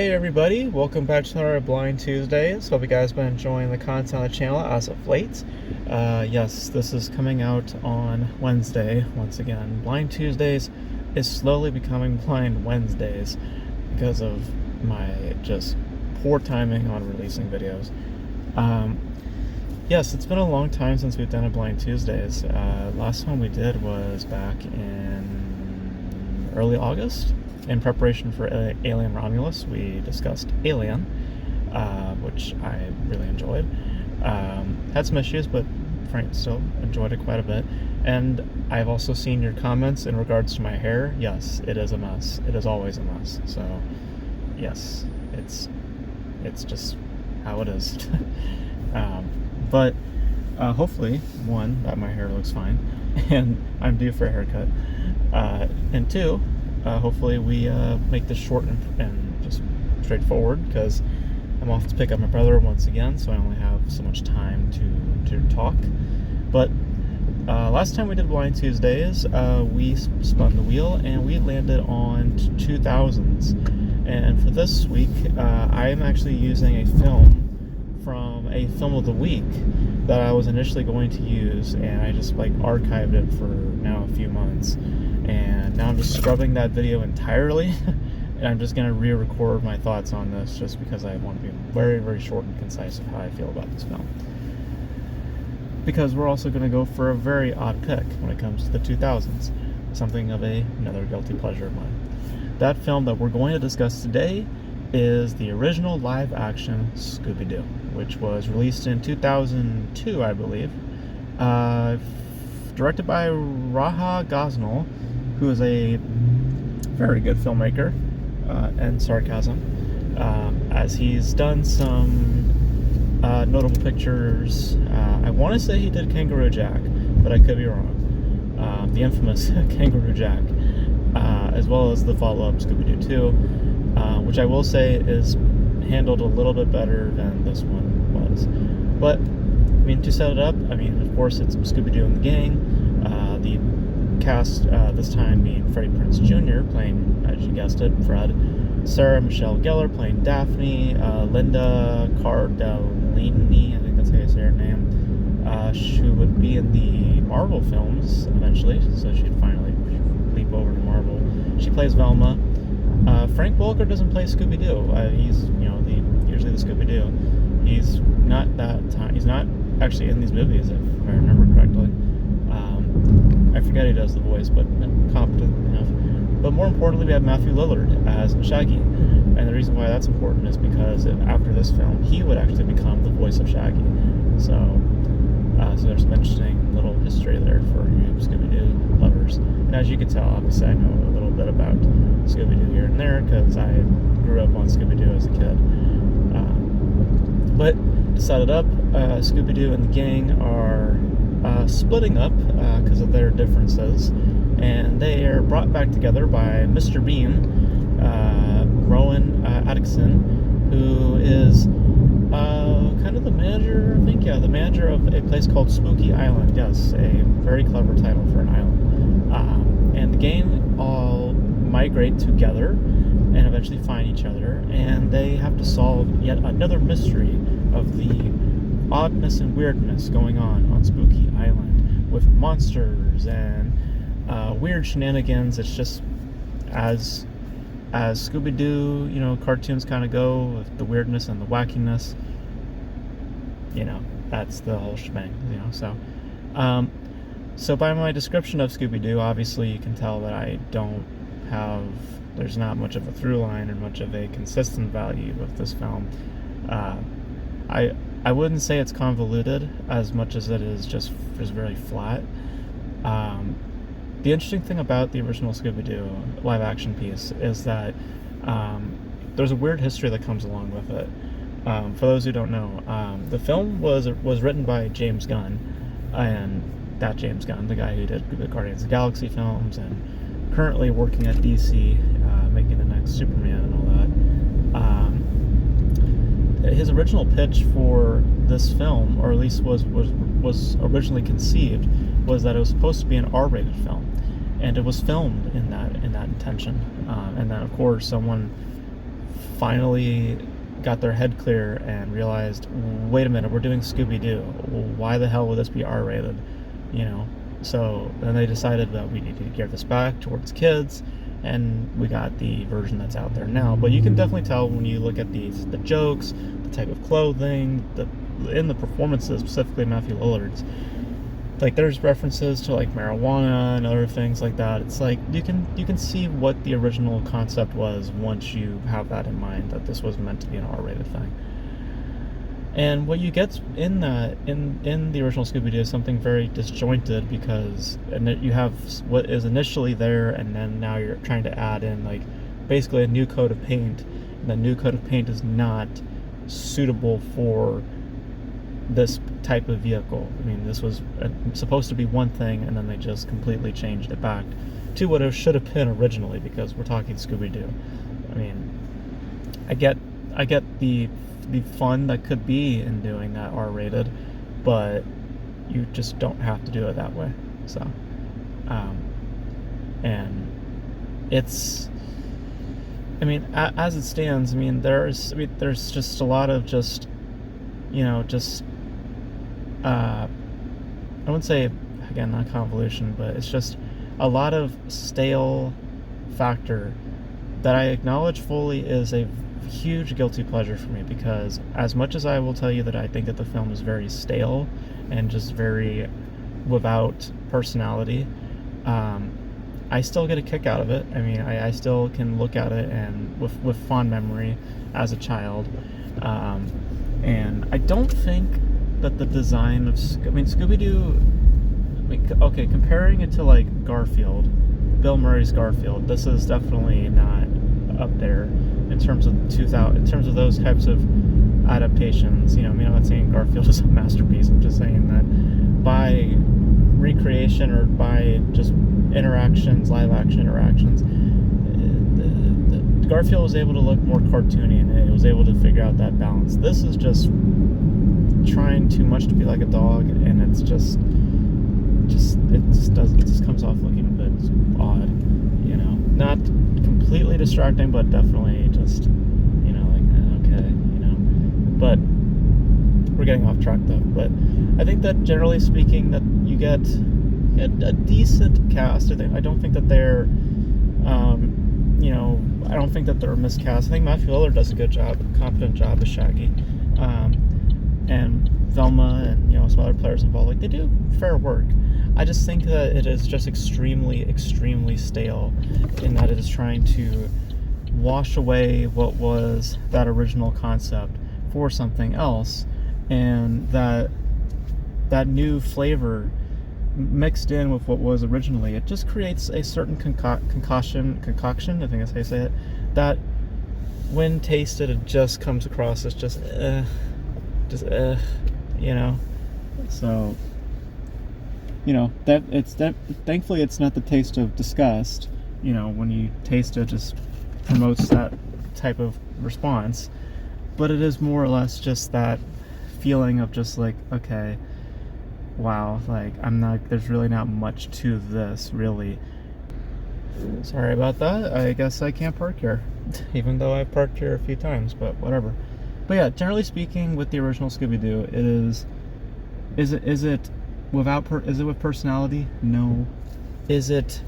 Hey everybody, welcome back to another Blind Tuesdays. Hope you guys have been enjoying the content on the channel as of late. Yes, this is coming out on Wednesday once again. Blind Tuesdays is slowly becoming Blind Wednesdays because of my just poor timing on releasing videos. Yes, it's been a long time since we've done a Blind Tuesdays. Last one we did was back in early August. In preparation for Alien Romulus, we discussed Alien, which I really enjoyed. Had some issues, but Frank still enjoyed it quite a bit. And I've also seen your comments in regards to my hair. Yes, it is a mess. It is always a mess. So, yes, it's just how it is. But hopefully, one, that my hair looks fine, and I'm due for a haircut. And two, hopefully we make this short and just straightforward, because I'm off to pick up my brother once again, so I only have so much time to talk. But last time we did Blind Tuesdays, we spun the wheel and we landed on 2000s. And for this week, I am actually using a film from a film of the week that I was initially going to use, and I just archived it for now a few months. And now I'm just scrubbing that video entirely, and I'm just going to re-record my thoughts on this, just because I want to be very, very short and concise of how I feel about this film. Because we're also going to go for a very odd pick when it comes to the 2000s, something of another guilty pleasure of mine. That film that we're going to discuss today is the original live-action Scooby-Doo, which was released in 2002, I believe, directed by Raha Gosnell, who is a very good filmmaker, and sarcasm, as he's done some notable pictures. I want to say he did Kangaroo Jack, but I could be wrong. The infamous Kangaroo Jack, as well as the follow-up Scooby-Doo 2, which I will say is handled a little bit better than this one was. But, I mean, to set it up, I mean, of course, it's Scooby-Doo and the gang. The cast this time being Freddie Prinze Jr. playing, as you guessed it, Fred. Sarah Michelle Gellar playing Daphne. Linda Cardellini, I think that's how you say her name. She would be in the Marvel films eventually, so she'd finally leap over to Marvel. She plays Velma. Frank Welker doesn't play Scooby-Doo. He's, usually the Scooby-Doo. He's not that time. He's not actually in these movies, if I remember correctly. I forget he does the voice, but competent enough. But more importantly, we have Matthew Lillard as Shaggy. And the reason why that's important is because after this film, he would actually become the voice of Shaggy. So there's some interesting little history there for you Scooby-Doo lovers. And as you can tell, obviously I know a little bit about Scooby-Doo here and there, because I grew up on Scooby-Doo as a kid. But to set it up, Scooby-Doo and the gang are splitting up because of their differences, and they are brought back together by Mr. Bean, Rowan Atkinson, who is kind of the manager, I think, the manager of a place called Spooky Island. Yes, a very clever title for an island. And the gang all migrate together and eventually find each other, and they have to solve yet another mystery of the oddness and weirdness going on Spooky Island, with monsters and weird shenanigans. It's just as Scooby-Doo, cartoons kind of go, with the weirdness and the wackiness. That's the whole shebang. So by my description of Scooby-Doo, obviously you can tell that there's not much of a through line or much of a consistent value with this film. I wouldn't say it's convoluted as much as it is just very flat. The interesting thing about the original Scooby-Doo live-action piece is that there's a weird history that comes along with it. For those who don't know, the film was written by James Gunn, and that James Gunn, the guy who did the Guardians of the Galaxy films and currently working at DC, making the next Superman and all that. His original pitch for this film, or at least was originally conceived, was that it was supposed to be an R-rated film, and it was filmed in that intention. And then, of course, someone finally got their head clear and realized, wait a minute, we're doing Scooby-Doo. Why the hell would this be R-rated? You know, so then they decided that we needed to gear this back towards kids, and we got the version that's out there now. But you can definitely tell when you look at the jokes, the type of clothing, in the performances, specifically Matthew Lillard's. Like, there's references to like marijuana and other things like that. It's like you can see what the original concept was once you have that in mind, that this was meant to be an R-rated thing. And what you get in the original Scooby-Doo is something very disjointed, because you have what is initially there, and then now you're trying to add in like basically a new coat of paint. And the new coat of paint is not suitable for this type of vehicle. I mean, this was supposed to be one thing, and then they just completely changed it back to what it should have been originally, because we're talking Scooby-Doo. I mean, I get the fun that could be in doing that R-rated, but you just don't have to do it that way. So, and it's, I mean, as it stands, I mean, there's just a lot of just, you know, just, I wouldn't say, again, not convolution, but it's just a lot of stale factor that I acknowledge fully is a huge guilty pleasure for me, because as much as I will tell you that I think that the film is very stale and just very without personality, I still get a kick out of it. I mean, I still can look at it and with fond memory as a child, and I don't think that the design of, Scooby-Doo, okay, comparing it to like Garfield, Bill Murray's Garfield, this is definitely not up there in terms of those types of adaptations. You know, I mean, I'm not saying Garfield is a masterpiece. I'm just saying that by recreation or by just interactions, live action interactions, Garfield was able to look more cartoony, and it was able to figure out that balance. This is just trying too much to be like a dog, and it just comes off looking a bit odd, you know. Not completely distracting, but definitely just, you know, like, okay, you know. But we're getting off track though. But I think that generally speaking, that you get a decent cast. I don't think that they're, you know, I don't think that they're miscast. I think Matthew Lillard does a good job, competent job as Shaggy, and Velma, and, you know, some other players involved. Like, they do fair work. I just think that it is just extremely, extremely stale, in that it is trying to wash away what was that original concept for something else, and that new flavor mixed in with what was originally, it just creates a certain concoction, I think that's how you say it, that when tasted, it just comes across as just you know. So, you know, thankfully it's not the taste of disgust. You know, when you taste it, just promotes that type of response. But it is more or less just that feeling of just like, okay, wow, like, there's really not much to this, really. Sorry about that. I guess I can't park here, even though I've parked here a few times, but whatever. But yeah, generally speaking, with the original Scooby-Doo, is it with personality? No. Is it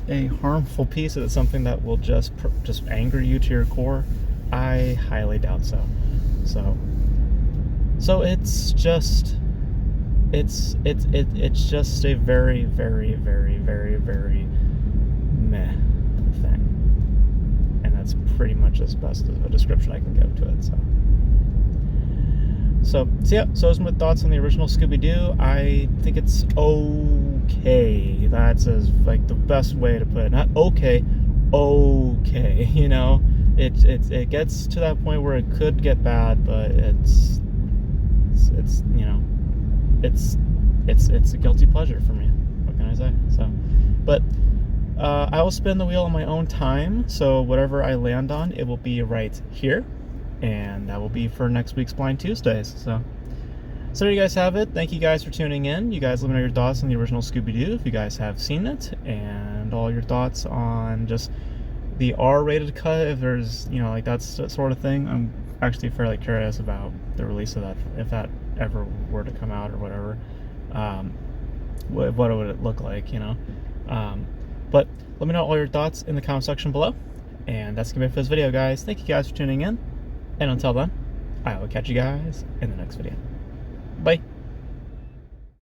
a harmful piece? Is it something that will just anger you to your core? I highly doubt so. So it's just a very, very, very, very, very meh thing, and that's pretty much as best of a description I can give to it. So yeah, so those are my thoughts on the original Scooby-Doo. I think it's okay. That's like the best way to put it. Not okay, you know. It gets to that point where it could get bad, but it's you know, it's a guilty pleasure for me. What can I say? So, but I will spin the wheel on my own time. So whatever I land on, it will be right here. And that will be for next week's Blind Tuesdays. So there you guys have it. Thank you guys for tuning in. You guys let me know your thoughts on the original Scooby-Doo, if you guys have seen it, and all your thoughts on just the R-rated cut, if there's, you know, like that sort of thing. I'm actually fairly curious about the release of that, if that ever were to come out or whatever. What would it look like, you know? But let me know all your thoughts in the comment section below. And that's gonna be it for this video, guys. Thank you guys for tuning in. And until then, I will catch you guys in the next video. Bye.